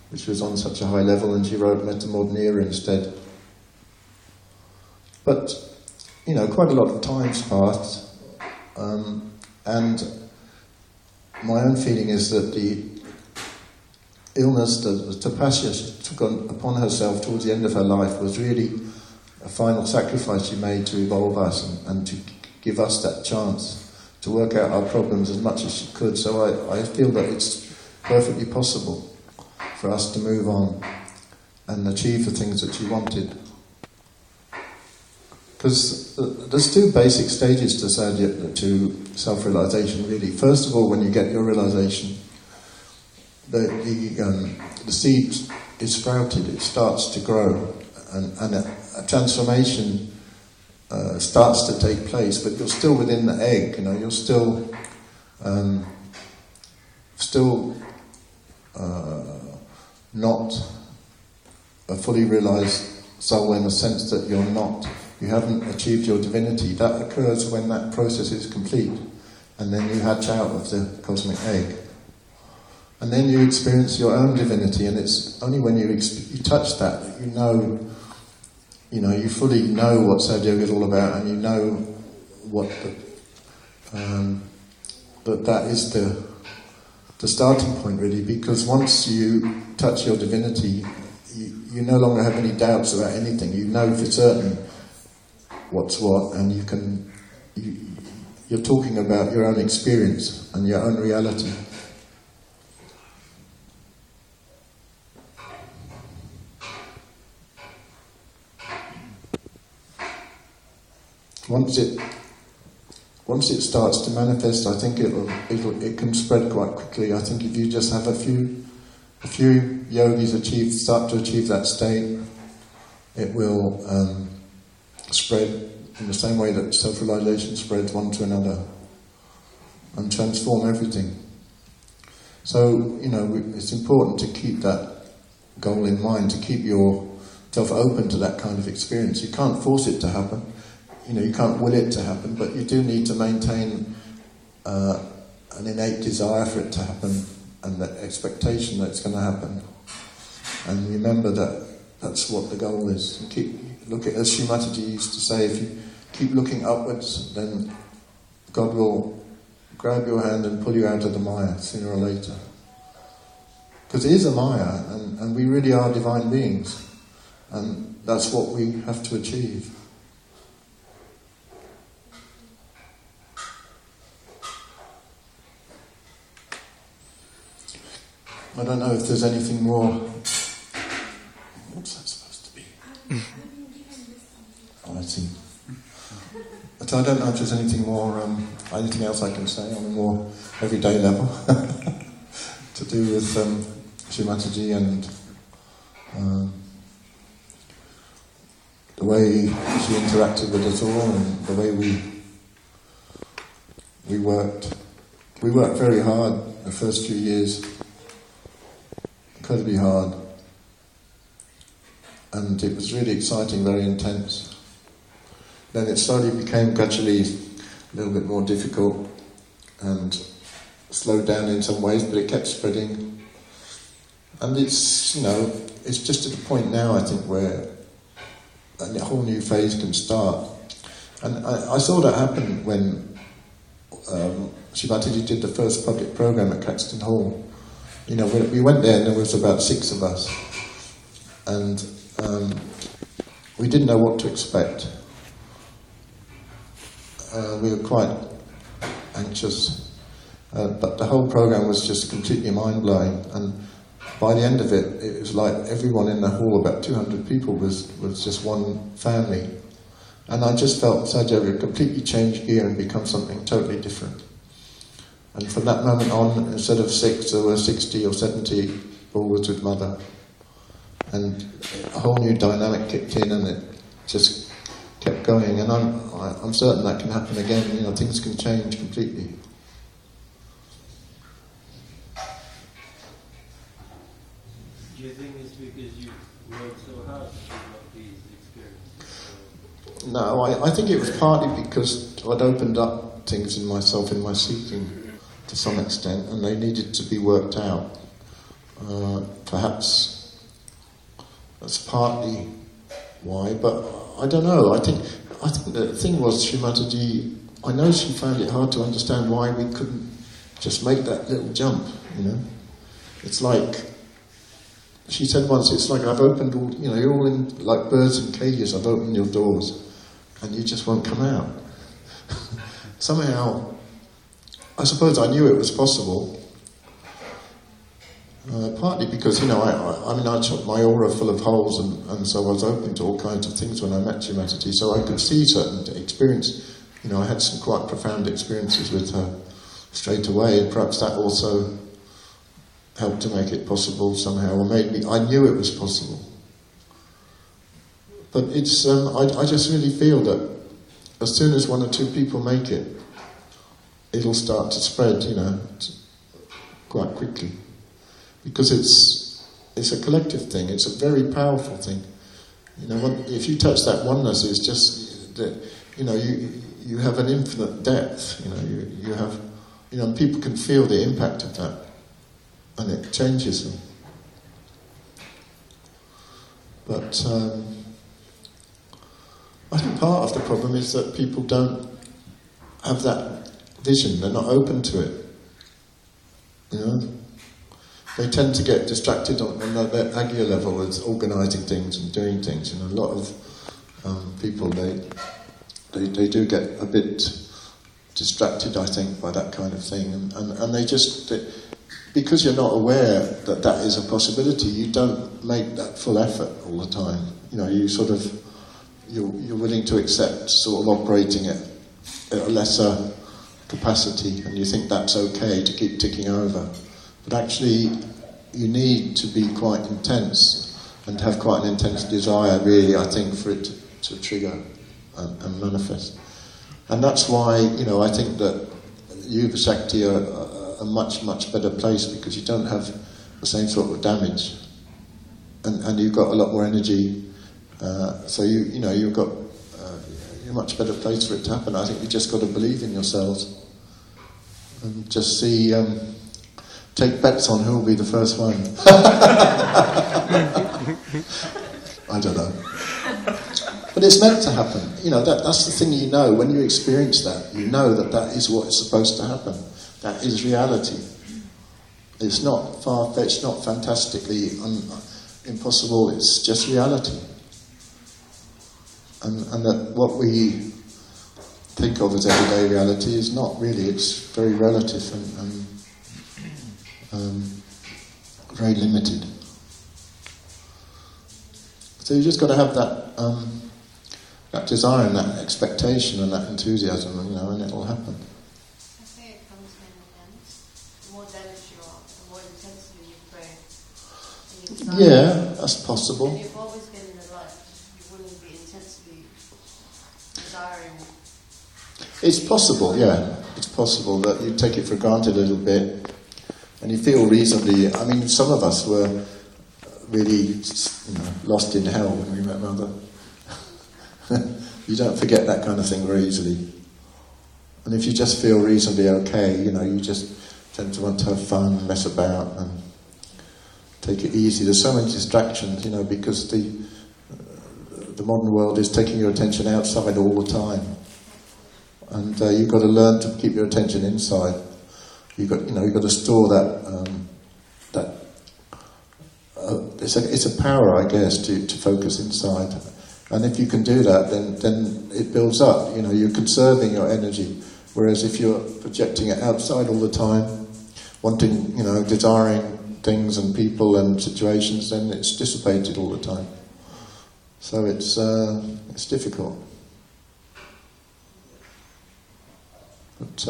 which was on such a high level, and she wrote Metamorphnia instead. But, you know, quite a lot of time's passed, and my own feeling is that the illness that Tapasya took upon herself towards the end of her life was really a final sacrifice she made to evolve us and to give us that chance to work out our problems as much as she could. So I feel that it's perfectly possible for us to move on and achieve the things that she wanted. Because there's two basic stages to self-realization, really. First of all, when you get your realization, the seed is sprouted, it starts to grow, and a transformation starts to take place, but you're still within the egg, you know, you're still not a fully realized soul in the sense that you haven't achieved your divinity. That occurs when that process is complete, and then you hatch out of the cosmic egg. And then you experience your own divinity, and it's only when you touch that you fully know what Sadh Yoga is all about, and you know what that is the starting point, really, because once you touch your divinity, you no longer have any doubts about anything. You know for certain what's what, and you're talking about your own experience and your own reality. Once it starts to manifest, I think it can spread quite quickly. I think if you just have a few yogis start to achieve that state, it will spread in the same way that self-realization spreads one to another and transform everything. So, you know, it's important to keep that goal in mind, to keep yourself open to that kind of experience. You can't force it to happen. You know, you can't will it to happen, but you do need to maintain an innate desire for it to happen and the expectation that it's going to happen. And remember that that's what the goal is. And as Sri Mataji used to say, if you keep looking upwards, then God will grab your hand and pull you out of the Maya sooner or later. Because it is a Maya, and we really are divine beings, and that's what we have to achieve. I don't know if there's anything more. What's that supposed to be? Oh, I see. But I don't know if there's anything more, anything else I can say on a more everyday level to do with Sri Mataji and the way she interacted with us all and the way we worked. We worked very hard the first few years. Incredibly hard, and it was really exciting, very intense. Then it slowly became gradually a little bit more difficult and slowed down in some ways, but it kept spreading. And it's, you know, it's just at a point now, I think, where a whole new phase can start. And I saw that happen when Sri Mataji did the first public program at Caxton Hall. You know, we went there and there was about 6 of us, and we didn't know what to expect. We were quite anxious, but the whole program was just completely mind-blowing, and by the end of it, it was like everyone in the hall, about 200 people, was just one family. And I just felt Sadh Yoga completely change gear and become something totally different. And from that moment on, instead of 6, there were 60 or 70 forwards with Mother. And a whole new dynamic kicked in, and it just kept going. And I'm certain that can happen again. You know, things can change completely. Do you think it's because you worked so hard to develop these experiences? No, I think it was partly because I'd opened up things in myself in my seeking to some extent, and they needed to be worked out. Perhaps that's partly why, but I don't know. I think the thing was, Srimataji, I know she found it hard to understand why we couldn't just make that little jump, you know. It's like, she said once, it's like I've opened all, you know, you're all in, like birds in cages, I've opened your doors, and you just won't come out. Somehow, I suppose I knew it was possible, partly because, you know, I mean, I shot my aura full of holes, and so I was open to all kinds of things when I met Srimataji, so I could see certain experience. You know, I had some quite profound experiences with her straight away, and perhaps that also helped to make it possible somehow, or made me, I knew it was possible. But it's, I just really feel that as soon as one or two people make it, it'll start to spread, you know, quite quickly. Because it's a collective thing, it's a very powerful thing. You know, if you touch that oneness, it's just that, you know, you have an infinite depth, you know, you have, you know, and people can feel the impact of that, and it changes them. But I think part of the problem is that people don't have that vision, they're not open to it, you know. They tend to get distracted on their agya level with organising things and doing things. You know, a lot of people, they do get a bit distracted, I think, by that kind of thing, and they just, because you're not aware that that is a possibility, you don't make that full effort all the time. You know, you sort of, you're willing to accept sort of operating at a lesser capacity, and you think that's okay to keep ticking over. But actually, you need to be quite intense and have quite an intense desire, really, I think, for it to trigger and manifest. And that's why, you know, I think that Yuva Shakti are a much, much better place, because you don't have the same sort of damage, and you've got a lot more energy. So you know, you've got you're a much better place for it to happen. I think you just got to believe in yourselves and just see. Take bets on who will be the first one. I don't know. But it's meant to happen. You know, that's the thing, you know, when you experience that, you know that that is what's supposed to happen. That is reality. It's not far-fetched, not fantastically impossible, it's just reality. And that what we think of as everyday reality is not really, it's very relative and very limited. So you just got to have that desire and that expectation and that enthusiasm, you know, and it will happen. I say it comes hand in hand. The more zealous you are, the more intensely you pray. Yeah, that's possible. And you've always been in the light, you wouldn't be intensely desiring. It's possible, yeah. It's possible that you take it for granted a little bit, and you feel reasonably. I mean, some of us were really, you know, lost in hell when we met Mother. You don't forget that kind of thing very easily. And if you just feel reasonably okay, you know, you just tend to want to have fun, mess about, and take it easy. There's so many distractions, you know, because the modern world is taking your attention outside all the time, and you've got to learn to keep your attention inside. You've got to store that. It's a power, I guess, to focus inside. And if you can do that, then it builds up. You know, you're conserving your energy. Whereas if you're projecting it outside all the time, wanting, you know, desiring things and people and situations, then it's dissipated all the time. So it's difficult. But